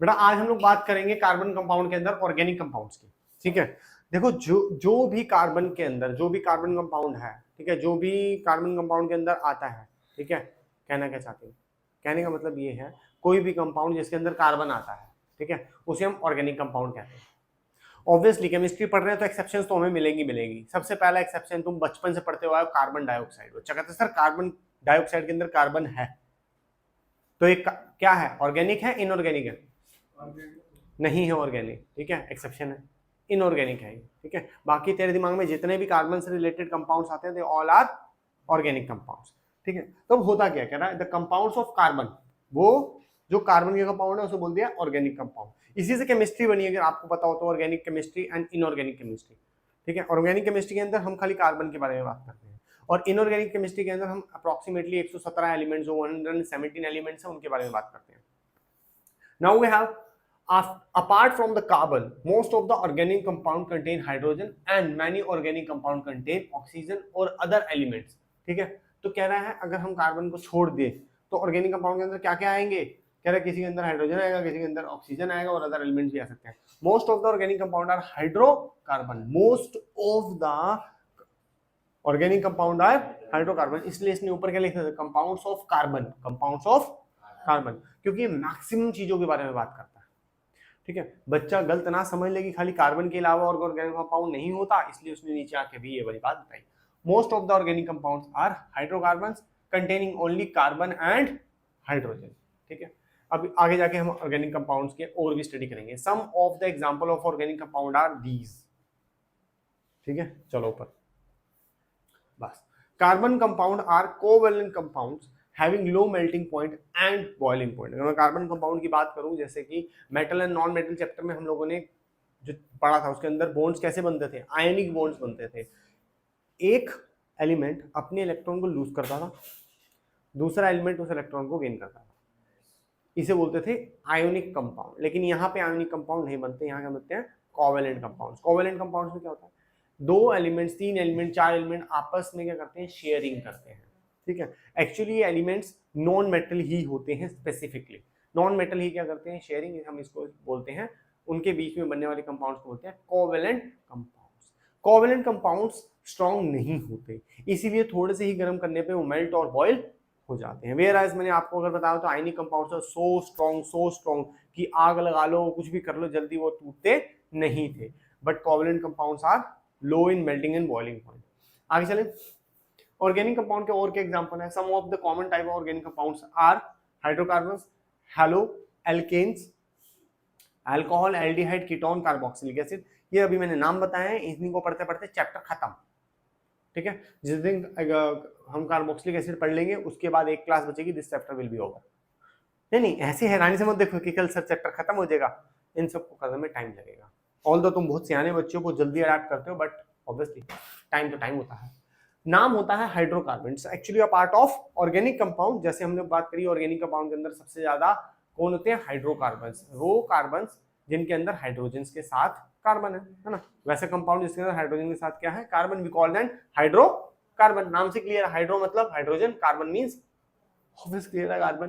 बेटा आज हम लोग बात करेंगे कार्बन कंपाउंड के अंदर ऑर्गेनिक कंपाउंड्स की। ठीक है, देखो जो भी कार्बन के अंदर जो भी कार्बन कंपाउंड है, ठीक है, जो भी कार्बन कंपाउंड के अंदर आता है, ठीक है, कहना क्या चाहते हैं, कहने का मतलब ये है कोई भी कंपाउंड जिसके अंदर कार्बन आता है, ठीक है, उसे हम ऑर्गेनिक कंपाउंड कहते हैं। ऑब्वियसली केमिस्ट्री पढ़ रहे हैं तो एक्सेप्शंस तो हमें मिलेंगी। सबसे पहला एक्सेप्शन तुम बचपन से पढ़ते हुए कार्बन डाइऑक्साइड। बच्चा कहते हैं सर कार्बन डाइऑक्साइड के अंदर कार्बन है, तो एक क्या है, ऑर्गेनिक है इनऑर्गेनिक है? नहीं है ऑर्गेनिक, ठीक है, एक्सेप्शन है, इनऑर्गेनिक है, ठीक है। बाकी तेरे दिमाग में जितने भी कार्बन से रिलेटेड कंपाउंड्स आते हैं they all are organic compounds, ठीक है। तो होता क्या कह रहा है, द कंपाउंड्स ऑफ कार्बन, वो जो कार्बन के कंपाउंड है उसे बोल दिया ऑर्गेनिक कंपाउंड। इसी से केमिस्ट्री बनी है, अगर आपको पता हो तो, organic chemistry and inorganic chemistry, ठीक है। ऑर्गेनिक केमिस्ट्री के अंदर हम खाली कार्बन के बारे में बात करते हैं, और इनऑर्गेनिक केमिस्ट्री के अंदर हम अप्रोक्सीमेटली 117 एलिमेंट्स जो 117 एलिमेंट्स हैं उनके बारे में बात करते हैं। Now we have apart from the carbon, most of the organic compound contain hydrogen and many organic compound contain oxygen or other elements, ठीक है। तो कह रहा है अगर हम कार्बन को छोड़ दें तो ऑर्गेनिक कंपाउंड के अंदर क्या क्या आएंगे, कह रहा है किसी के अंदर हाइड्रोजन आएगा, किसी के अंदर ऑक्सीजन आएगा और अदर एलिमेंट्स भी आ सकते हैं। Most of the organic compound are hydrocarbon, most of the organic compound are hydrocarbon, इसलिए इसने ऊपर क्या लिखा था, compounds of carbon, compounds of carbon, क्योंकि मैक्सिमम चीजों के बारे में बात करता है, ठीक है। बच्चा गलत ना समझ ले कि खाली कार्बन के अलावा और ऑर्गेनिक कंपाउंड नहीं होता, इसलिए उसने नीचे आके भी ये वाली बात बताई। Most of the organic compounds are hydrocarbons containing only carbon and hydrogen, ठीक है। अब आगे जाके हम ऑर्गेनिक कंपाउंड्स के और भी स्टडी करेंगे। Some of the example of organic compound are these, ठीक है। चलो ऊपर बस। Carbon compound are covalent compounds having low melting point and boiling point. अगर मैं कार्बन कंपाउंड की बात करूं, जैसे कि metal and non metal chapter में हम लोगों ने जो पढ़ा था उसके अंदर बॉन्ड्स कैसे बनते थे, आयनिक बॉन्ड्स बनते थे। एक एलिमेंट अपने इलेक्ट्रॉन को लूज करता था, दूसरा एलिमेंट उस इलेक्ट्रॉन को गेन करता था, इसे बोलते थे आयोनिक कंपाउंड। लेकिन यहाँ पे आयोनिक कंपाउंड नहीं बनते, यहाँ क्या बनते हैं, कोवैलेंट कंपाउंड्स। कोवैलेंट कंपाउंड्स में क्या होता है, दो एलिमेंट्स, तीन एलिमेंट, चार एलिमेंट आपस में क्या करते हैं, शेयरिंग करते हैं, ठीक है। एक्चुअली ये एलिमेंट्स नॉन मेटल ही होते हैं, स्पेसिफिकली नॉन मेटल ही क्या करते हैं, शेयरिंग, हम इसको बोलते हैं, उनके बीच में बनने वाले कंपाउंड्स को बोलते हैं covalent compounds. Covalent compounds strong नहीं होते, इसीलिए थोड़े से ही गर्म करने पे वो मेल्ट और बॉयल हो जाते हैं। वेयर एज मैंने आपको अगर बताया तो ionic compounds are so strong कि आग लगा लो, कुछ भी कर लो, जल्दी वो टूटते नहीं थे। But covalent compounds are low in melting and boiling point. आगे चलें, ऑर्गेनिक कंपाउंड के और के एग्जांपल है। Some of the common type of organic compounds are hydrocarbons, halo alkanes, alcohol, aldehyde, ketone, carboxylic acid. ये अभी मैंने नाम बताए हैं, इन्हीं को पढ़ते पढ़ते चैप्टर खत्म, ठीक है। जिस दिन हम कार्बोक्सिलिक एसिड पढ़ लेंगे उसके बाद एक क्लास बचेगी, this chapter will be over. नहीं ऐसे हैरानी से मत देखो कि कल सर चैप्टर खत्म हो जाएगा, इन सबको करने में टाइम लगेगा। ऑल दो तुम बहुत सियाने बच्चों को जल्दी अडैप्ट करते हो, बट ऑब्वियसली टाइम तो टाइम होता है। नाम होता है hydrocarbon, actually a part of organic compound. जैसे हमने बात करी ऑर्गेनिक कंपाउंड के अंदर सबसे ज्यादा कौन होते हैं, हाइड्रोकार्बन्स, वो कार्बन्स जिनके अंदर हाइड्रोजन के साथ कार्बन है ना। वैसे कंपाउंड जिसके अंदर हाइड्रोजन के साथ क्या है, carbon, we call that hydrocarbon. नाम से क्लियर, हाइड्रो मतलब hydrogen, carbon means obvious clear है कार्बन।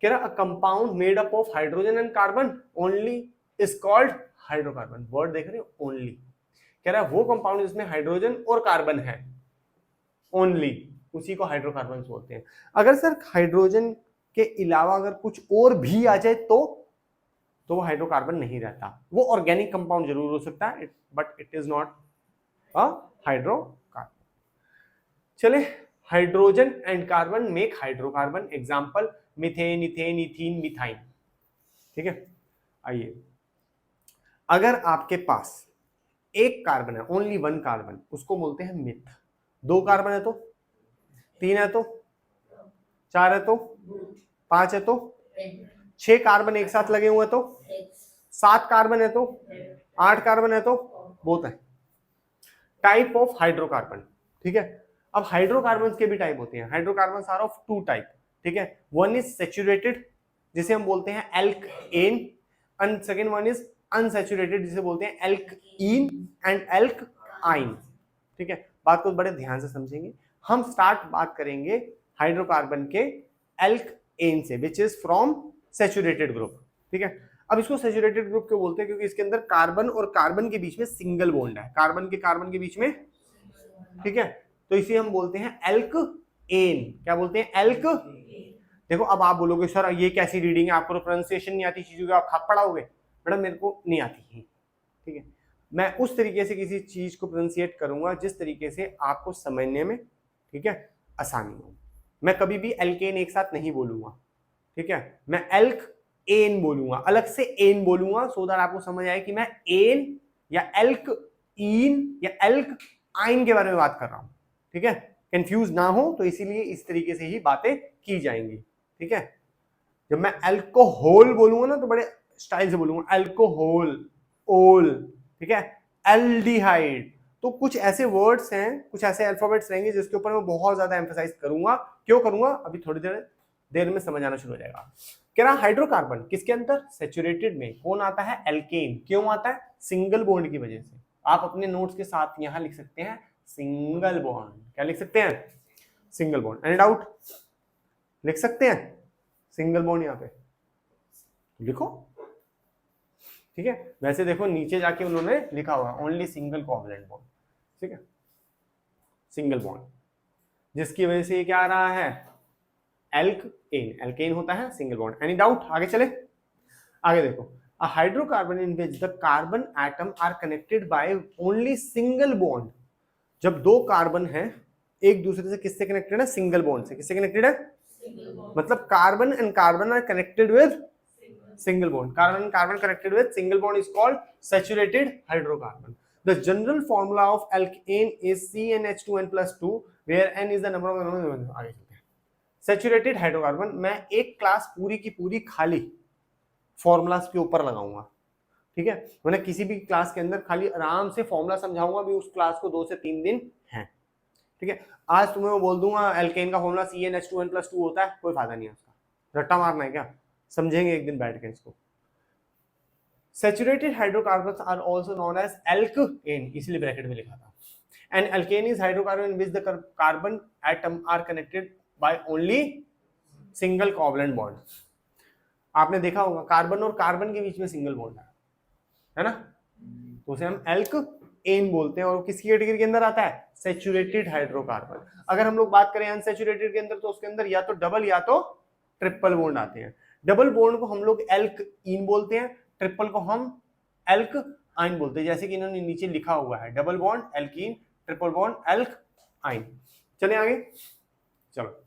कह रहा a compound made up of hydrogen and carbon only is called hydrocarbon. Word देख रहे हो, ओनली। कह रहा है वो कंपाउंड जिसमें हाइड्रोजन और कार्बन है, ओनली, उसी को हाइड्रोकार्बन बोलते हैं। अगर सर हाइड्रोजन के अलावा अगर कुछ और भी आ जाए तो वो हाइड्रोकार्बन नहीं रहता, वो ऑर्गेनिक कंपाउंड जरूर हो सकता है, but it is not a hydrocarbon. चले, hydrogen and carbon make hydrocarbon. Example methane, ethane, ethene, methyne, ठीक है। आइए, अगर आपके पास एक कार्बन है, ओनली वन कार्बन, उसको बोलते हैं मिथ। दो कार्बन है तो, तीन है तो, चार है तो, पांच है तो, छह कार्बन एक साथ लगे हुए तो, सात कार्बन है तो, आठ कार्बन है तो, बहुत है। टाइप ऑफ हाइड्रोकार्बन, ठीक है। अब हाइड्रोकार्बन के भी टाइप होते हैं। Hydrocarbon are of two type, ठीक है। वन इज सैचुरेटेड, जिसे हम बोलते हैं alkane, and second one is unsaturated, जिसे बोलते हैं एल्कीन एंड एल्काइन, ठीक है। बात को बड़े ध्यान से समझेंगे। हम बात करेंगे हाइड्रोकार्बन के एल्केन से, which is from saturated group, ठीक है। अब इसको सैचुरेटेड ग्रुप क्यों बोलते हैं? क्योंकि इसके अंदर कार्बन और कार्बन के बीच में सिंगल बॉन्ड है, कार्बन के बीच में, ठीक है, तो इसे हम बोलते हैं एल्केन। क्या बोलते हैं? एल्क। देखो अब आप बोलोगे सर ये कैसी रीडिंग है, आपको प्रोनाउंसिएशन नहीं आती चीजों की, आप खाप पढ़ाओगे? मैडम मेरे को नहीं आती, ठीक है, मैं उस तरीके से किसी चीज को प्रोनाउंसिएट करूंगा जिस तरीके से आपको समझने में, ठीक है, आसानी हो। मैं कभी भी एल्केन एक साथ नहीं बोलूंगा, ठीक है, मैं एल्क एन बोलूंगा, अलग से एन बोलूंगा, सो दैट आपको समझ आए कि मैं एन या एल्क इन या एल्क आइन के बारे में बात कर रहा हूं, ठीक है, कंफ्यूज ना हो, तो इसीलिए इस तरीके से ही बातें की जाएंगी, ठीक है। जब मैं अल्कोहल बोलूंगा ना तो बड़े स्टाइल से बोलूंगा, अल्कोहल, ओल, ठीक है, एल्डिहाइड। तो कुछ ऐसे वर्ड्स हैं, कुछ ऐसे अल्फाबेट्स रहेंगे जिसके ऊपर मैं बहुत ज्यादा एम्फसाइज करूंगा। क्यों करूंगा? अभी थोड़ी देर में समझ आना शुरू हो जाएगा। कह रहा हाइड्रोकार्बन किसके अंदर? सैचुरेटेड में। कौन आता है? एल्केन। क्यों आता है? सिंगल बॉन्ड की वजह से। आप अपने नोट्स के साथ यहां लिख सकते हैं सिंगल बॉन्ड। क्या लिख सकते हैं? Single bond. Any doubt? लिख सकते हैं सिंगल बॉन्ड, यहां पे लिखो, ठीक है। वैसे देखो नीचे जाके उन्होंने लिखा हुआ ओनली सिंगल कोवलेंट बॉन्ड, ठीक है, सिंगल बॉन्ड, जिसकी वजह से ये क्या आ रहा है? एल्केन। एल्केन होता है सिंगल बॉन्ड। Any doubt? आगे चले, आगे देखो, a hydrocarbon in which the carbon atom are connected by only single bond। जब दो कार्बन है एक दूसरे से किससे कनेक्टेड है? सिंगल बॉन्ड से। किससे कनेक्टेड है? मतलब carbon and carbon are connected with single bond. Carbon and carbon connected with single bond is called saturated hydrocarbon. The general formula of alkane is CnH2n plus 2 where n is the number of आगे चलते हैं। Saturated hydrocarbon मैं एक class पूरी की पूरी खाली formulas के ऊपर लगाऊंगा, ठीक है, मैंने किसी भी क्लास के अंदर खाली आराम से फॉर्मूला समझाऊंगा भी, उस क्लास को 2 से 3 दिन है, ठीक है। आज तुम्हें मैं बोल दूंगा एल्केन का फॉर्मूला CnH2n plus 2 होता है, कोई फायदा नहीं है उसका, रट्टा मारना है क्या? समझेंगे एक दिन बैठ के इसको। Saturated hydrocarbons are also known as alkane, इसलिए ब्रैकेट में लिखा था। And alkane is hydrocarbon in which the carbon atom are connected by only single covalent bond। आपने देखा होगा कार्बन और कार्बन के बीच में सिंगल बॉन्ड है ना, तो उसे हम एल्केन बोलते हैं। और किसकी कैटेगरी के अंदर आता है? Saturated hydrocarbon. अगर हम लोग बात करें अनसैचुरेटेड के अंदर, तो उसके अंदर या तो डबल या तो ट्रिपल बॉन्ड आते हैं। डबल बॉन्ड को हम लोग एल्कीन बोलते हैं, ट्रिपल को हम एल्काइन बोलते हैं, जैसे कि इन्होंने नीचे लिखा हुआ है, double bond alkene, triple bond alkyne. चले आगे, चलो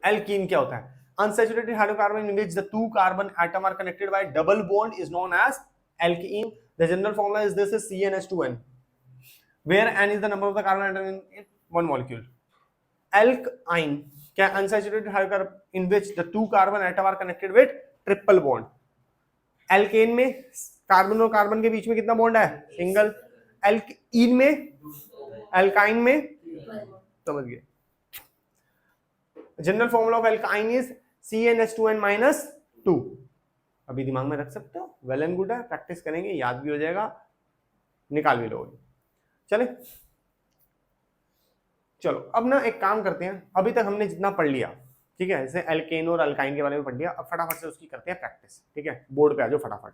एल्कीन क्या होता है? Unsaturated hydrocarbon in which the two carbon atom are connected by double bond is known as alkene. The general formula is this is CnH2n, where n is the number of the carbon atom in one molecule. Alkyne क्या? Unsaturated hydrocarbon in which the two carbon atom are connected with triple bond. Alkane में carbon और carbon के बीच में कितना bond है? Single. Alkene में, alkyne में, समझ गए। General formula of alkyne is CnH2n minus 2। अभी दिमाग में रख सकते हो, वेल एंड गुड है, प्रैक्टिस करेंगे याद भी हो जाएगा, निकाल भी लोगे। चले चलो अब ना एक काम करते हैं, अभी तक हमने जितना पढ़ लिया, ठीक है, जैसे एल्केन और अल्काइन के बारे में पढ़ लिया, अब फटाफट से उसकी करते हैं प्रैक्टिस, ठीक है। बोर्ड पे आ जाओ फटाफट।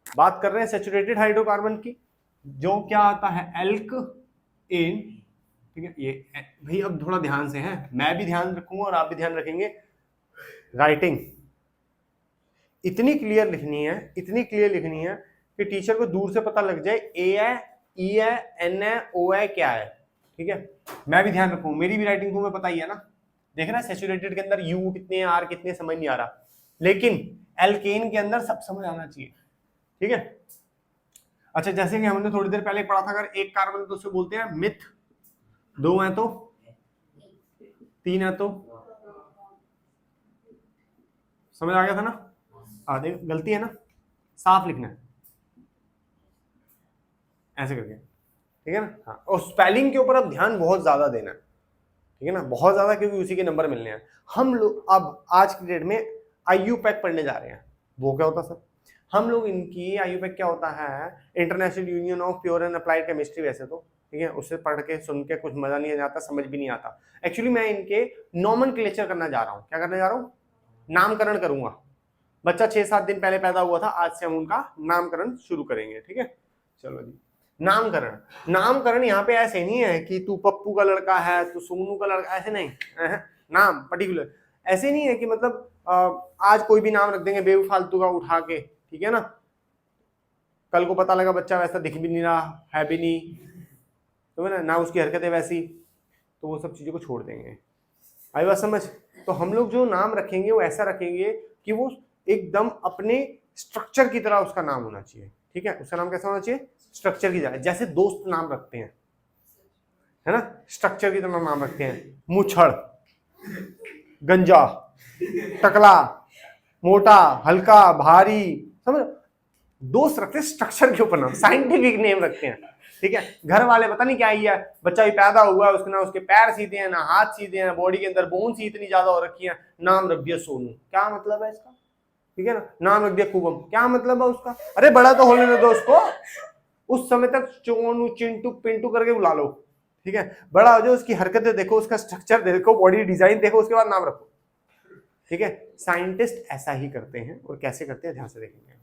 बात कर रहे हैं सैचुरेटेड हाइड्रोकार्बन की, जो क्या आता है? एल्केन, ठीक है। ये भाई अब थोड़ा ध्यान से है, मैं भी ध्यान रखूंगा और आप भी ध्यान रखेंगे। राइटिंग इतनी क्लियर लिखनी है, इतनी क्लियर लिखनी है कि टीचर को दूर से पता लग जाए ए है, ई है, एन है, ओ है, क्या है, ठीक है। मैं भी ध्यान रखूंगा, मेरी भी राइटिंग को पता ही है ना। देख रहा है सैचुरेटेड के अंदर यू कितने, आर कितने, समझ नहीं आ रहा, लेकिन एल्केन के अंदर सब समझ आना चाहिए, ठीक है। अच्छा, जैसे कि हमने थोड़ी देर पहले पढ़ा था, अगर एक कार्बन तो उसे बोलते हैं मिथ, 2 है तो, 3 है तो, समझ आ गया था ना? आधे गलती है ना, साफ लिखना है ऐसे करके, ठीक है ना। हाँ, और स्पेलिंग के ऊपर अब ध्यान बहुत ज्यादा देना है, ठीक है ना, बहुत ज्यादा, क्योंकि उसी के नंबर मिलने हैं। हम लोग अब आज की डेट में IUPAC पढ़ने जा रहे हैं। वो क्या होता सर? हम लोग इनकी IUPAC क्या होता है? International union of pure and applied chemistry, वैसे तो ठीक है, उससे पढ़ के सुन के कुछ मजा नहीं आता, समझ भी नहीं आता। एक्चुअली मैं इनके नॉमेनक्लेचर करना जा रहा हूँ। क्या करने जा रहा हूँ? नामकरण करूंगा, बच्चा 6-7 दिन पहले पैदा हुआ था, आज से हम उनका नामकरण शुरू करेंगे, ठीक है। चलो जी, नामकरण। नामकरण यहाँ पे ऐसे नहीं है कि तू पप्पू का लड़का है, तू सोनू का लड़का, ऐसे नहीं। नाम पर्टिकुलर ऐसे नहीं है कि मतलब आज कोई भी नाम रख देंगे बेफालतू का उठा के, ठीक है ना। कल को पता लगा बच्चा वैसा दिख भी नहीं रहा है भी नहीं, तो ना उसकी हरकतें वैसी, तो वो सब चीजों को छोड़ देंगे। आई बात समझ। तो हम लोग जो नाम रखेंगे वो ऐसा रखेंगे कि वो एकदम अपने स्ट्रक्चर की तरह उसका नाम होना चाहिए, ठीक है। उसका नाम कैसा होना चाहिए, स्ट्रक्चर की तरह। जैसे दोस्त नाम रखते हैं, है ना, स्ट्रक्चर की तरह नाम रखते हैं। मुछड़, गंजा, टकला, मोटा, हल्का, भारी, समझ। दोस्त रखते हैं स्ट्रक्चर के ऊपर नाम, साइंटिफिक नेम रखते हैं, ठीक है। घर वाले पता नहीं क्या ही है, बच्चा भी पैदा हुआ है, उसके ना उसके पैर सीधे हैं, ना हाथ सीधे हैं, बॉडी के अंदर बोन्स ही इतनी ज्यादा हो रखी है, नाम रख दिया सोनू। क्या मतलब है इसका, ठीक है ना। नाम रख दिया कुबम, क्या मतलब है उसका। अरे बड़ा तो होने दो उसको, उस समय तक चोनू चिंटू पिंटू करके बुला लो, ठीक है। बड़ा हो जाओ, उसकी हरकतें देखो, उसका स्ट्रक्चर देखो, बॉडी डिजाइन देखो, उसके बाद नाम रखो, ठीक है। साइंटिस्ट ऐसा ही करते हैं, और कैसे करते हैं ध्यान से देखेंगे।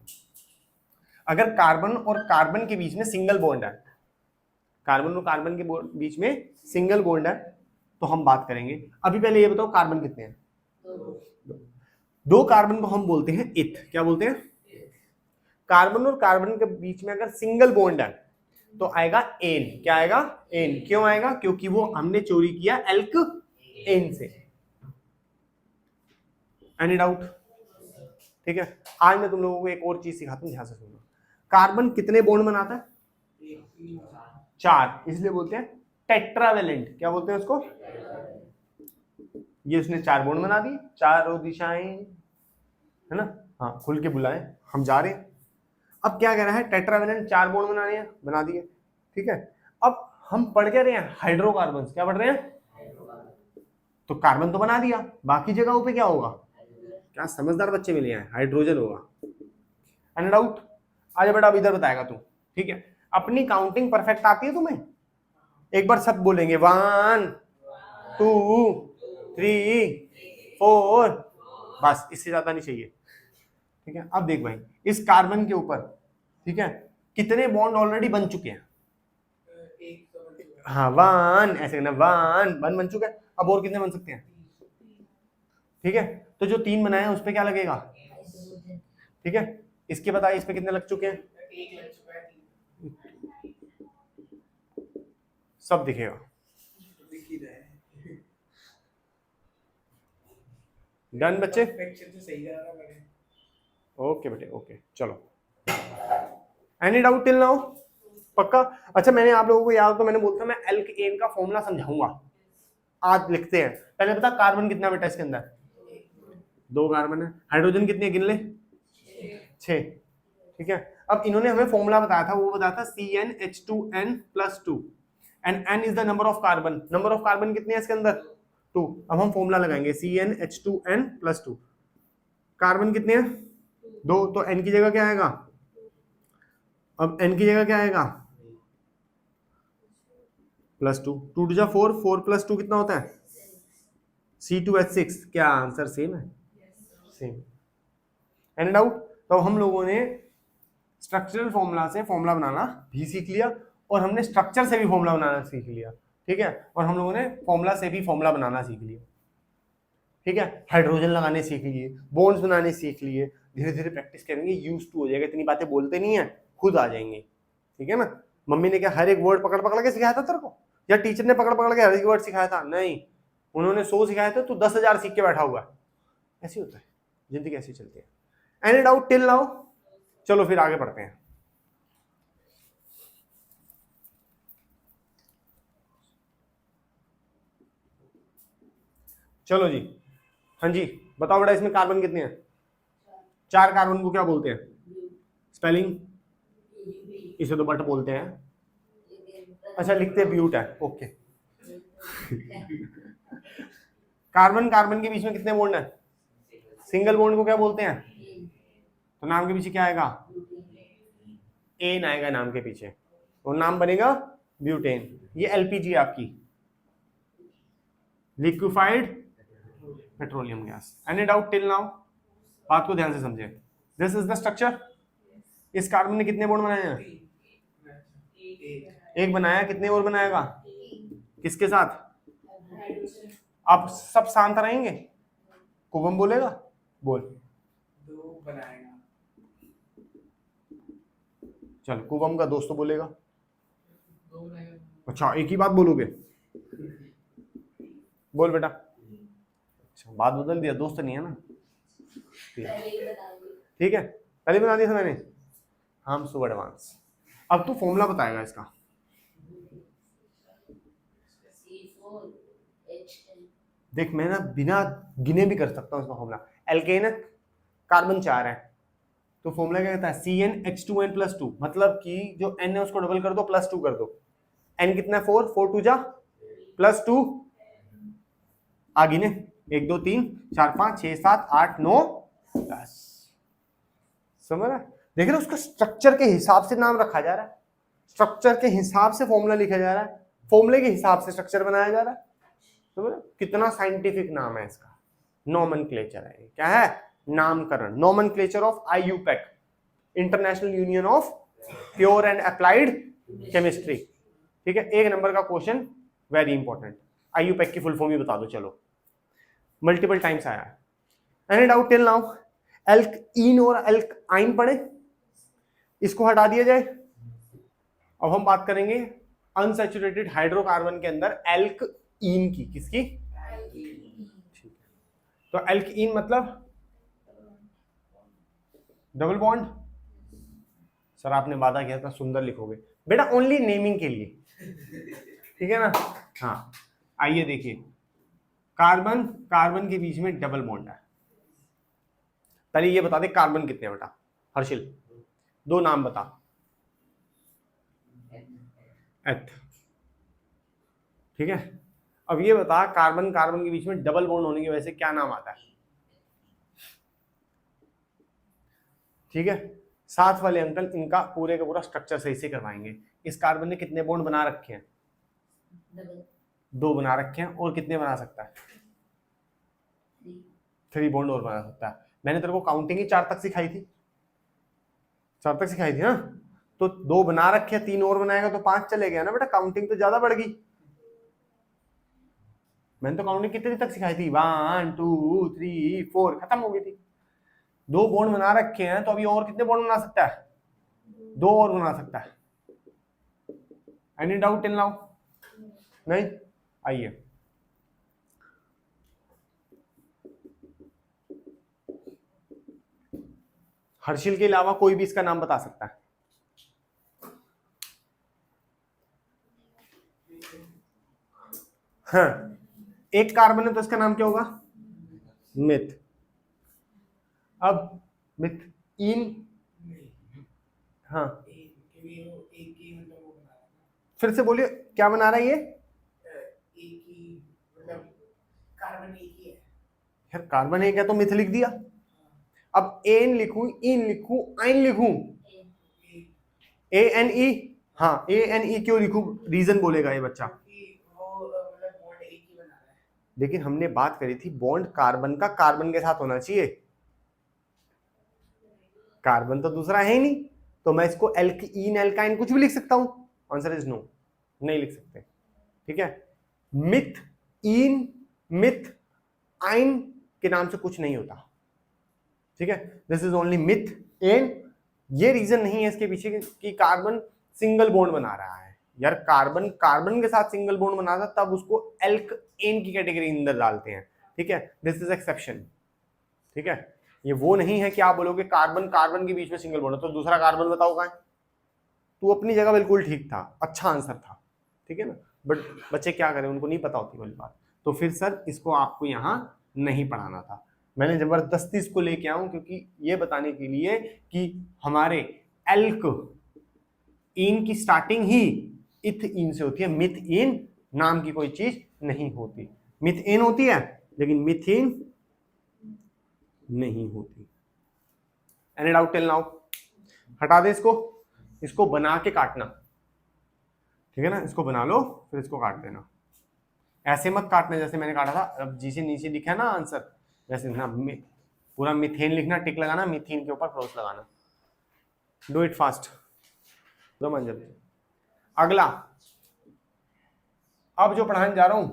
अगर कार्बन और कार्बन के बीच में सिंगल बॉन्ड है, कार्बन और कार्बन के बीच में सिंगल बॉन्ड है, तो हम बात करेंगे। अभी पहले ये बताओ कार्बन कितने हैं, 2 कार्बन को हम बोलते हैं इथ। क्या बोलते हैं, कार्बन और कार्बन के बीच में अगर सिंगल बॉन्ड है तो आएगा एन। क्या आएगा, एन। क्यों आएगा, क्योंकि वो हमने चोरी किया एल्क एन से। एनी डाउट, ठीक है। आज मैं तुम लोगों को एक और चीज सिखाता हूं, ध्यान से सुनो। कार्बन कितने बॉन्ड बनाता है, 4, इसलिए बोलते हैं टेट्रावेलेंट। क्या बोलते हैं उसको, ये उसने 4 बॉन्ड बना दिए, चारों दिशाएं, है ना। हाँ, खुल के बुलाएं, हम जा रहे हैं। अब क्या कह रहा है, टेट्रावेलेंट 4 बॉन्ड बनाने हैं, बना दिए, ठीक है। अब हम पढ़ क्या रहे हैं, हाइड्रोकार्बन। क्या पढ़ रहे हैं, तो कार्बन तो बना दिया, बाकी जगहों पे क्या होगा, क्या समझदार बच्चे मिले हैं, हाइड्रोजन होगा। एनी डाउट, आज बेटा अब इधर बताएगा तू, ठीक है। अपनी काउंटिंग परफेक्ट आती है तुम्हें, एक बार सब बोलेंगे 1 2 3 4, बस, इससे ज्यादा नहीं चाहिए, ठीक है। अब देख भाई, इस कार्बन के ऊपर, ठीक है, कितने बॉन्ड ऑलरेडी बन चुके हैं, हाँ 1, ऐसे करना, 1 बन चुका है। अब और कितने बन सकते हैं, ठीक है। तो जो 3 बनाए हैं उस पर क्या लगेगा, ठीक है। इसके बताइए, इस पे कितने लग चुके हैं, सब दिखेगा, डन बच्चे, ओके बेटे, ओके चलो। एनी डाउट टिल नाउ, पक्का। अच्छा, मैंने आप लोगों को याद, तो मैंने बोलता मैं एल्केन का फॉर्मूला समझाऊंगा, आज लिखते हैं। पहले बता कार्बन कितना बेटा इसके अंदर, 2 कार्बन है। हाइड्रोजन कितने गिन ले, 6, ठीक है। अब इन्होंने हमें फॉर्मूला बताया था, वो बताया था CnH2n+2, and n is the number of carbon. Number of carbon कितने हैं इसके अंदर, 2। अब हम फॉर्मूला लगाएंगे CnH2n+2। कार्बन कितने हैं, 2, तो n की जगह क्या आएगा, अब n की जगह क्या आएगा, +2, 2 टू जा 4, 4 + 2 कितना होता है, C2H6। क्या आंसर सेम है, सेम। Any doubt. तो हम लोगों ने स्ट्रक्चरल फॉर्मूला से फॉर्मूला बनाना भी सीख लिया, और हमने स्ट्रक्चर से भी फॉर्मूला बनाना सीख लिया, ठीक है। और हम लोगों ने फॉर्मूला से भी फॉर्मूला बनाना सीख लिया, ठीक है। हाइड्रोजन लगाने सीख लिए, बॉन्ड्स बनाने सीख लिए, धीरे धीरे प्रैक्टिस करेंगे, यूज टू हो जाएगा, इतनी बातें बोलते नहीं है, खुद आ जाएंगे, ठीक है ना। मम्मी ने क्या हर एक वर्ड पकड़ पकड़ के सिखाया था तेरे को, या टीचर ने पकड़ पकड़ के हर एक वर्ड सिखाया था, नहीं, उन्होंने 100 सिखाए थे, तू 10,000 सीख के बैठा हुआ है। ऐसे होता है, जिंदगी ऐसी चलती है। एनी डाउट टिल नाउ, चलो फिर आगे बढ़ते हैं। चलो जी, हाँ जी, बताओ बेटा, इसमें कार्बन कितने हैं, 4 कार्बन को क्या बोलते हैं, स्पेलिंग, इसे तो बट बोलते हैं, अच्छा लिखते हैं ब्यूट है, ओके। कार्बन कार्बन के बीच में कितने बॉन्ड है, सिंगल बॉन्ड को क्या बोलते हैं, तो नाम के पीछे क्या आएगा, एन आएगा नाम के पीछे, और नाम बनेगा ब्यूटेन। ये एलपीजी आपकी, liquefied petroleum gas. Any doubt till now, बात को ध्यान से समझे। This is the structure. इस कार्बन ने कितने बॉन्ड बनाए हैं? एक बनाया, कितने और बनाएगा? किसके साथ? अब सब शांत रहेंगे, कुवम बोलेगा, बोल। दो बनाएगा। चल कुवम का दोस्त तो बोलेगा। दो बनाएगा। अच्छा एक ही बात बोलोगे? बोल बेटा। अच्छा बात बदल दिया, दोस्त नहीं है ना। ठीक है, पहले बता दिया था मैंने। हम सो एडवांस। अब तू फॉर्मूला बताएगा इसका। देख मैं ना बिना गिने भी कर सकता हूँ इसका फॉर्मूला। एल्केन कार्बन 4 है, तो फॉर्मूला क्या कहता है? CnH2n+2, मतलब कि जो n है उसको डबल कर दो, +2 कर दो। n कितना है? 4, 4 2 जा +2, आगे ने 1 2 3 4 5 6 7 8 9 10। समझ रहा है? देख रहे हो, उसका स्ट्रक्चर के हिसाब से नाम रखा जा रहा है, स्ट्रक्चर के हिसाब से फॉर्मूला लिखा जा रहा है, फॉर्मूले के हिसाब से स्ट्रक्चर बनाया जा रहा है। समझ रहे हो? कितना साइंटिफिक नाम है इसका। नोमेनक्लेचर है। क्या है? नामकरण। Nomenclature of IUPAC, international union of pure and applied chemistry. ठीक है, एक नंबर का क्वेश्चन, वेरी इंपॉर्टेंट। IUPAC की फुल फॉर्म ही बता दो। चलो, मल्टीपल टाइम्स आया है। Any doubt till now? Alkene और एल्काइन पढ़े, इसको हटा दिया जाए। अब हम बात करेंगे अनसैचुरेटेड हाइड्रोकार्बन के अंदर एल्कइन की। किसकी? तो एल्कइन मतलब डबल बॉन्ड। सर आपने वादा किया था सुंदर लिखोगे बेटा, ओनली नेमिंग के लिए, ठीक है ना? हाँ आइए देखिए, कार्बन कार्बन के बीच में डबल बॉन्ड है। पहले ये बता दे कार्बन कितने हैं बेटा? हर्षिल दो नाम बता। एथ। ठीक है, अब ये बता कार्बन कार्बन के बीच में डबल बॉन्ड होने की वजह से क्या नाम आता है? ठीक है, साथ वाले अंकल इनका पूरे का पूरा स्ट्रक्चर सही से करवाएंगे। इस कार्बन ने कितने बॉन्ड बना रखे हैं? दो बना रखे हैं, और कितने बना सकता है? 3 बॉन्ड और बना सकता है। मैंने तेरे को काउंटिंग ही 4 तक सिखाई थी, 4 तक सिखाई थी ना। तो 2 बना रखे, 3 और बनाएगा तो 5 चले गया ना बेटा, काउंटिंग तो ज्यादा बढ़ गई। मैंने तो काउंटिंग कितने तक सिखाई थी? 1 2 3 4, खत्म हो गई थी। 2 बॉन्ड बना रखे हैं, तो अभी और कितने बॉन्ड बना सकता है? 2 और बना सकता है। Any doubt till now? नहीं? आइए, हर्षिल के अलावा कोई भी इसका नाम बता सकता है? हाँ, एक कार्बन है तो इसका नाम क्या होगा? मिथ। अब मिथ इन, हाँ फिर से बोलिए, क्या बना रहा है ये? कार्बन एक ही है यार कार्बन एक है तो मिथ लिख दिया। अब एन लिखूं, इन लिखूं, आइन लिखूं? ANE। हाँ ANE क्यों लिखूं? रीजन बोलेगा ये बच्चा। लेकिन हमने बात करी थी बॉन्ड कार्बन का कार्बन के साथ होना चाहिए, कार्बन तो दूसरा है ही नहीं, तो मैं इसको एल्कीन एल्काइन कुछ भी लिख सकता हूं। आंसर इज नो, नहीं लिख सकते। ठीक है, मिथ इन मिथ आइन के नाम से कुछ नहीं होता। ठीक है, this is only methane. ये रीजन नहीं है इसके पीछे कि कार्बन सिंगल बॉन्ड बना रहा है। यार कार्बन कार्बन के साथ सिंगल बॉन्ड बनाता तब उसको एल्केन की कैटेगरी अंदर डालते हैं। ठीक है, दिस इज एक्सेप्शन। ठीक है, ये वो नहीं है कि आप बोलोगे कार्बन कार्बन के बीच में सिंगल बॉन्ड है तो दूसरा कार्बन बताओ कहां है? तू अपनी जगह बिल्कुल ठीक था, अच्छा आंसर था। ठीक है ना, बट बच्चे क्या करें, उनको नहीं पता होती वाली बात। तो फिर सर इसको आपको यहाँ नहीं पढ़ाना था। मैंने जबरदस्ती इसको लेके आऊं क्योंकि ये बताने के लिए कि हमारे एल्क इन की स्टार्टिंग ही इथ इन से होती है, मिथ इन नाम की कोई चीज नहीं होती। मिथ इन होती है लेकिन मिथीन नहीं होती। Any doubt till now? हटा दे इसको, इसको बना के काटना। ठीक है ना, इसको बना लो फिर इसको काट देना। ऐसे मत काटना जैसे मैंने काटा था, अब जिसे नीचे लिखा है ना आंसर, वैसे ना पूरा मीथेन लिखना, टिक लगाना, मीथेन के ऊपर क्रॉस लगाना। डू इट फास्ट, दो मंजिल। अगला, अब जो पढ़ाने जा रहा हूं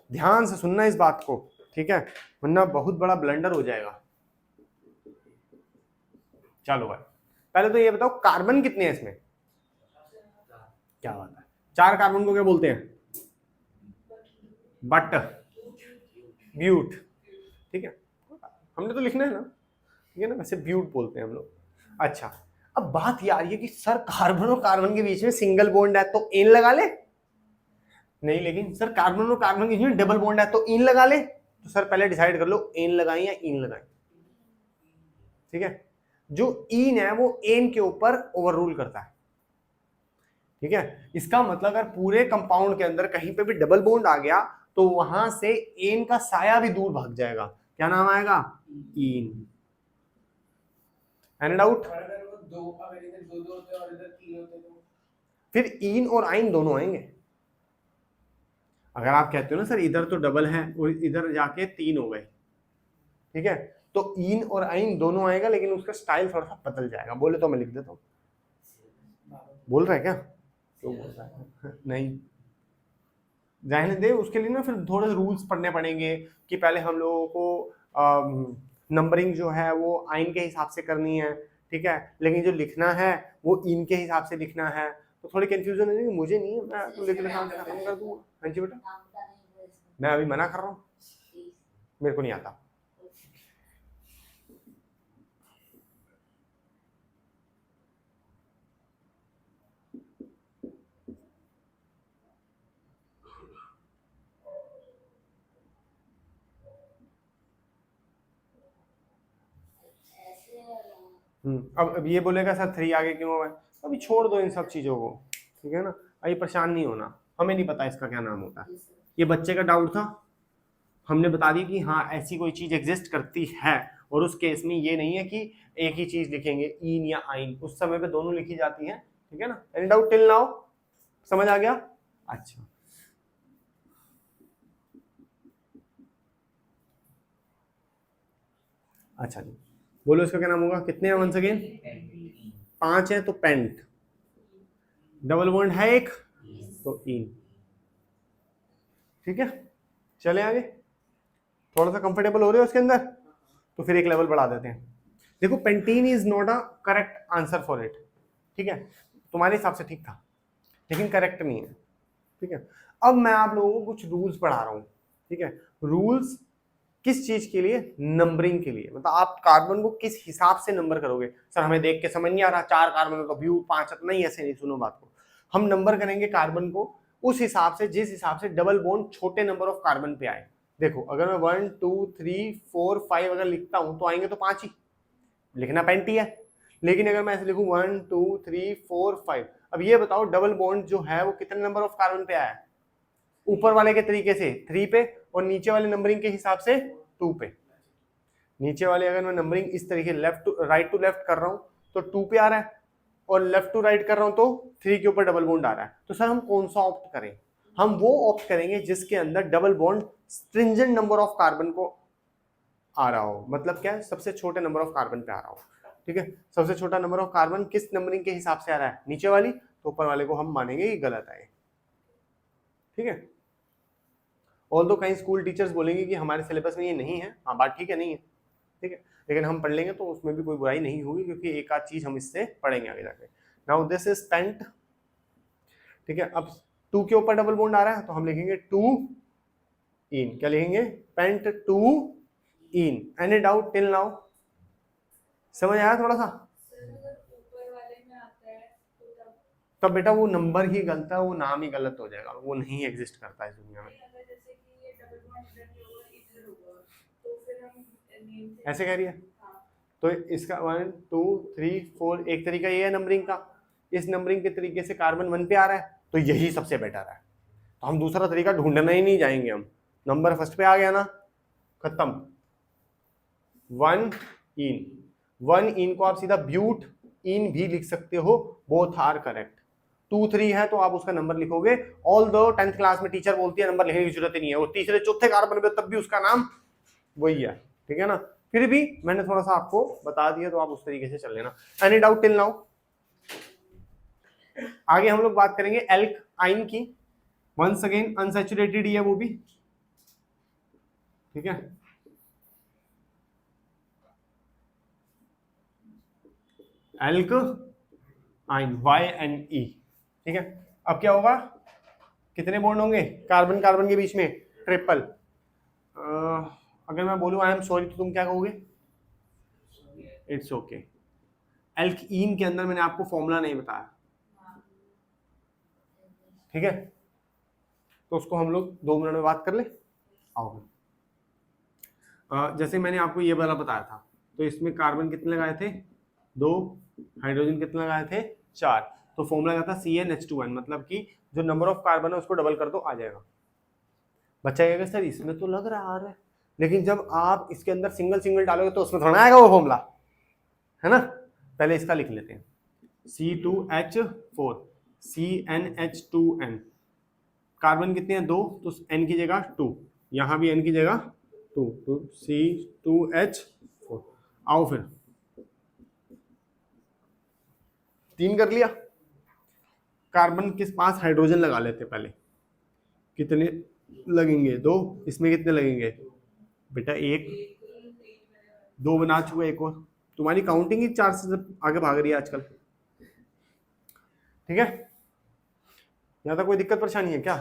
ध्यान से सुनना इस बात को, ठीक है, वरना बहुत बड़ा ब्लंडर हो जाएगा। चलो भाई, पहले तो ये बताओ कार्बन कितने हैं इसमें? क्या बात है, 4 कार्बन को क्या बोलते हैं? बट, ब्यूट, ठीक है, हमने तो लिखना है ना, ठीक है ना, वैसे ब्यूट बोलते हैं हम लोग। अच्छा, अब बात ये आ रही है कि सर कार्बन और कार्बन के बीच में सिंगल बॉन्ड है तो एन लगा ले। नहीं, लेकिन सर कार्बन और कार्बन के बीच में डबल बॉन्ड है तो इन लगा ले। तो सर पहले डिसाइड कर लो एन लगाएं या इन लगाएं, ठीक है। जो इन है वो एन के ऊपर ओवर रूल करता है, ठीक है। इसका मतलब अगर पूरे कंपाउंड के अंदर कहीं पे भी डबल बॉन्ड आ गया तो वहां से एन का साया भी दूर भाग जाएगा। क्या नाम आएगा? इन। Any doubt? अगर वो दो, अगर इधर दो होते और इधर 3 होते तो फिर इन और आइन दोनों आएंगे। अगर आप कहते हो ना सर इधर तो डबल है और इधर जाके 3 हो गए, ठीक है, तो इन और आइन दोनों आएगा, लेकिन उसका स्टाइल थोड़ा सा बदल जाएगा। बोले तो मैं लिख देता हूँ। बोल रहा है क्या? क्यों बोल रहा है? नहीं, रहने दे। उसके लिए ना फिर थोड़े रूल्स पढ़ने पड़ेंगे कि पहले हम लोगों को नंबरिंग जो है वो आइन के हिसाब से करनी है, ठीक है, लेकिन जो लिखना है वो इन के हिसाब से लिखना है। तो थोड़ी कंफ्यूजन है, मुझे नहीं है, मैं तो लिख लिखा खत्म कर दूंगा। हाँ जी बेटा, मैं अभी मना कर रहा हूँ, मेरे को नहीं आता। अब ये बोलेगा सर 3 आगे क्यों हुआ है? अभी छोड़ दो इन सब चीजों को, ठीक है ना। अभी परेशान नहीं होना, हमें नहीं पता इसका क्या नाम होता है, ये बच्चे का डाउट था, हमने बता दिया कि हाँ ऐसी कोई चीज एग्जिस्ट करती है। और उस केस में ये नहीं है कि एक ही चीज लिखेंगे इन या आइन, उस समय पे दोनों लिखी जाती है, ठीक है ना। Any doubt till now? समझ आ गया? अच्छा, अच्छा जी, बोलो इसका क्या नाम होगा? कितने हैं वंस अगेन? 5 है तो पेंट, डबल बॉन्ड है एक तो इन, ठीक है। चले आगे, थोड़ा सा कंफर्टेबल हो रहे हो इसके अंदर, तो फिर एक लेवल बढ़ा देते हैं। देखो pentene is not a correct answer for it, ठीक है, तुम्हारे हिसाब से ठीक था लेकिन करेक्ट नहीं है, ठीक है। अब मैं आप लोगों को कुछ रूल्स पढ़ा रहा हूं, ठीक है। रूल्स किस चीज के लिए? नंबरिंग के लिए। मतलब आप कार्बन को किस हिसाब से नंबर करोगे? सर हमें देख के समझ नहीं आ रहा, 4 कार्बन का व्यू 5, नहीं ऐसे नहीं, सुनो बात को। हम नंबर करेंगे कार्बन को उस हिसाब से जिस हिसाब से डबल बॉन्ड छोटे नंबर ऑफ कार्बन पे आए। देखो अगर मैं 1 2 3 4 5 अगर लिखता हूं तो आएंगे तो 5 ही, लिखना पेंटी है। लेकिन अगर मैं ऐसे लिखूं 1 2 3 4 5, अब ये बताओ डबल बॉन्ड जो है वो कितने नंबर ऑफ कार्बन पे आया है? ऊपर वाले के तरीके से 3 पे, और नीचे वाले नंबरिंग के हिसाब से 2 पे। नीचे वाले अगर मैं नंबरिंग इस तरीके लेफ्ट टू राइट कर रहा हूं तो 2 पे आ रहा है, और लेफ्ट टू राइट कर रहा हूं तो 3 के ऊपर डबल बॉन्ड आ रहा है। तो सर हम कौन सा ऑप्ट करें? हम वो ऑप्ट करेंगे जिसके अंदर double bond stringent number of carbon को आ रहा हो। मतलब क्या है? सबसे छोटे नंबर ऑफ कार्बन पे आ रहा हो, ठीक है। सबसे छोटा नंबर ऑफ कार्बन किस नंबरिंग के हिसाब से आ रहा है? नीचे वाली, तो ऊपर वाले को हम मानेंगे कि गलत है, ठीक है। ऑल्दो कहीं स्कूल टीचर्स बोलेंगे कि हमारे सिलेबस में ये नहीं है, हाँ बात ठीक है, नहीं है, ठीक है, लेकिन हम पढ़ लेंगे तो उसमें भी कोई बुराई नहीं होगी, क्योंकि एक आध चीज हम इससे पढ़ेंगे आगे जाके। नाउ दिस इज पेंट, ठीक है। अब 2 के ऊपर डबल बॉन्ड आ रहा है तो हम लिखेंगे 2 इन। क्या लिखेंगे? Pent 2 ene. Any doubt till now? समझ आया थोड़ा सा? तब बेटा वो नंबर ही गलत है, वो नाम ही गलत हो जाएगा, वो नहीं एग्जिस्ट करता है इस दुनिया में। ऐसे कह रही है? तो इसका 1 2 3 4 एक तरीका ये है नंबरिंग का, इस नंबरिंग के तरीके से कार्बन 1 पे आ रहा है तो यही सबसे बेटर है, तो हम दूसरा तरीका ढूंढना ही नहीं जाएंगे। हम नंबर फर्स्ट पे आ गया ना, खत्म। 1 इन को आप सीधा ब्यूट इन भी लिख सकते हो, बोथ आर करेक्ट। 2 3 है तो आप उसका नंबर लिखोगे। ऑल दो 10th क्लास में टीचर बोलती है नंबर लिखने की जरूरत ही नहीं है, वो तीसरे चौथे कार्बन पे तब भी उसका नाम वही है, ठीक है ना। फिर भी मैंने थोड़ा सा आपको बता दिया, तो आप उस तरीके से चल लेना। Any doubt till now? आगे हम लोग बात करेंगे एल्काइन की। वंस अगेन अनसैचुरेटेड ही है वो भी, ठीक है। एल्काइन YNE, ठीक है। अब क्या होगा, कितने बॉन्ड होंगे कार्बन कार्बन के बीच में? ट्रिपल। अगर मैं बोलूं आई एम सॉरी तो तुम क्या कहोगे? It's okay. एल्कीन के अंदर मैंने आपको फॉर्मूला नहीं बताया, ठीक है, तो उसको हम लोग 2 मिनट में बात कर ले। आओ, जैसे मैंने आपको ये वाला बताया था, तो इसमें कार्बन कितने लगाए थे? 2, हाइड्रोजन कितने लगाए थे? 4। तो फॉर्मूला क्या था? CnH2n, मतलब कि जो नंबर ऑफ कार्बन है उसको डबल कर दो, आ जाएगा। बच्चा कहेगा सर इसमें तो लग रहा है, लेकिन जब आप इसके अंदर सिंगल सिंगल डालोगे तो उसमें थोड़ा आएगा वो फॉर्मूला, है ना। पहले इसका लिख लेते हैं, C2H4 CnH2n। कार्बन कितने हैं? 2, तो n की जगह 2, यहां भी n की जगह 2, तो C2H4। आओ फिर 3 कर लिया। कार्बन के पास हाइड्रोजन लगा लेते पहले, कितने लगेंगे? 2। इसमें कितने लगेंगे बेटा? 1, 2 बना चुके, एक और। तुम्हारी काउंटिंग ही 4 से आगे भाग रही है आजकल, ठीक है। ज्यादा कोई दिक्कत परेशानी है क्या?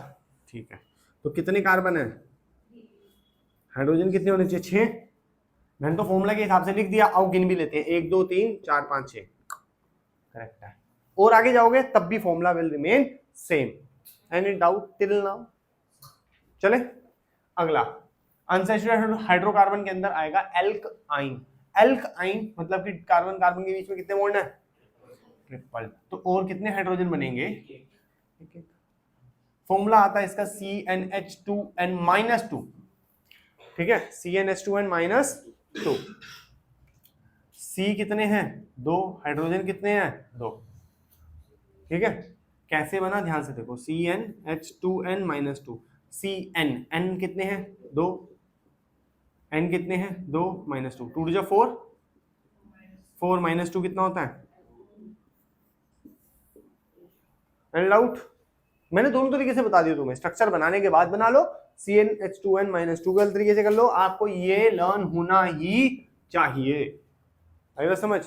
ठीक है। तो कितने कार्बन है? हाइड्रोजन कितने होने चाहिए? 6। मैंने तो फॉर्मूला के हिसाब से लिख दिया, आओ गिन भी लेते हैं। 1 2 3 4 5 6, करेक्ट है। और आगे जाओगे तब भी formula will remain same. Any doubt till now? चले अगला, अनसैचुरेटेड हाइड्रोकार्बन के अंदर आएगा एल्काइन। एल्काइन मतलब कि कार्बन कार्बन के बीच में कितने बॉन्ड है? ट्रिपल। तो और कितने हाइड्रोजन बनेंगे? फॉर्मूला आता है इसका CnH2n-2, ठीक है, CnH2n-2। C कितने हैं? 2। हाइड्रोजन कितने हैं? 2, ठीक है। कैसे बना ध्यान से देखो, CnH2n-2, Cn, n कितने हैं? 2, n कितने हैं? 2 -2, 2 to 4, 4 - 2 कितना होता है? Any doubt? मैंने दोनों तरीके से बता दिया तुम्हें, स्ट्रक्चर बनाने के बाद बना लो, CnH2n-2 गलत तरीके से कर लो, आपको ये लर्न होना ही चाहिए। आई बात समझ?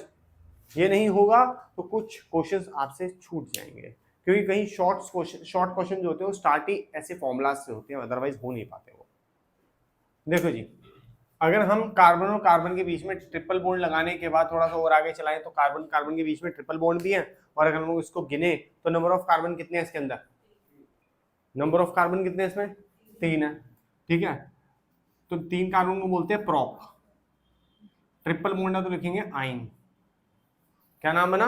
ये नहीं होगा तो कुछ क्वेश्चंस आपसे छूट जाएंगे, क्योंकि कहीं शॉर्ट क्वेश्चन जो होते हैं वो स्टार्ट ही ऐसे फॉर्मूला से होते हैं, अदरवाइज हो नहीं पाते वो। देखो जी, अगर हम कार्बन और कार्बन के बीच में ट्रिपल बॉन्ड लगाने के बाद थोड़ा सा और आगे चलाएं तो कार्बन कार्बन के बीच में ट्रिपल बॉन्ड भी है, और अगर हम लोग इसको गिने तो नंबर ऑफ कार्बन कितने हैं इसके अंदर? नंबर ऑफ कार्बन कितने हैं इसमें? 3 है, ठीक है। तो 3 कार्बन को बोलते हैं प्रॉप। ट्रिपल बॉन्ड है तो लिखेंगे आइन। क्या नाम बना?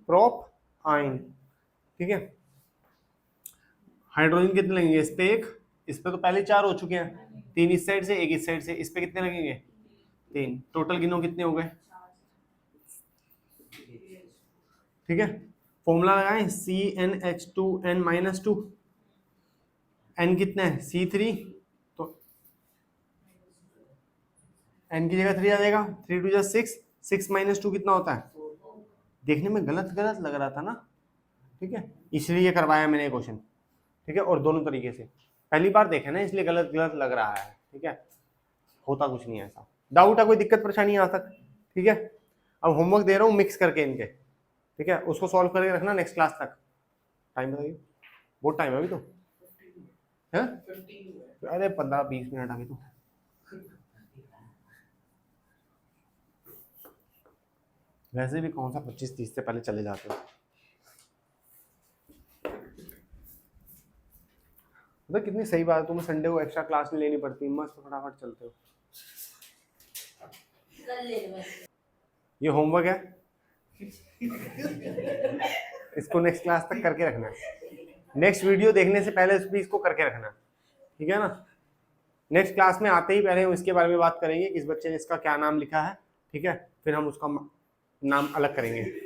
प्रोप आइन, ठीक है। हाइड्रोजन कितने लगेंगे इस पे? 1। इस पे तो पहले 4 हो चुके हैं, 3 इस साइड से 1 इस साइड से, इस पे कितने लगेंगे? 3। टोटल गिनो कितने हो गए, ठीक है। फॉर्मूला लगाएं, CnH2n-2, n कितना है? C3, तो n की जगह 3 आ जाएगा, 3 2 6, 6 - 2 कितना होता है? देखने में गलत गलत लग रहा था ना, ठीक है, इसलिए करवाया मैंने क्वेश्चन, ठीक है। और दोनों तरीके से पहली बार देखे ना, इसलिए गलत गलत लग रहा है, ठीक है। होता कुछ नहीं है ऐसा। डाउट है, कोई दिक्कत परेशानी यहाँ तक? ठीक है। अब होमवर्क दे रहा हूँ मिक्स करके इनके, ठीक है, उसको सॉल्व करके रखना नेक्स्ट क्लास तक। टाइम बताइए, बहुत टाइम है अभी तो, है? अरे 15-20 मिनट अभी तो। वैसे भी कौन सा 25-30 से पहले चले जाते हो? मतलब कितनी सही बात है, तुम्हें संडे को एक्स्ट्रा क्लास नहीं लेनी पड़ती, मस्त फटाफट चलते हो। ये होमवर्क है, इसको नेक्स्ट क्लास तक करके रखना है। नेक्स्ट वीडियो देखने से पहले इसको करके रखना, ठीक है ना। नेक्स्ट क्लास में आते ही पहले हम इसके बारे में बात करेंगे कि इस बच्चे ने इसका क्या नाम लिखा है, ठीक है, फिर हम उसका नाम अलग करेंगे।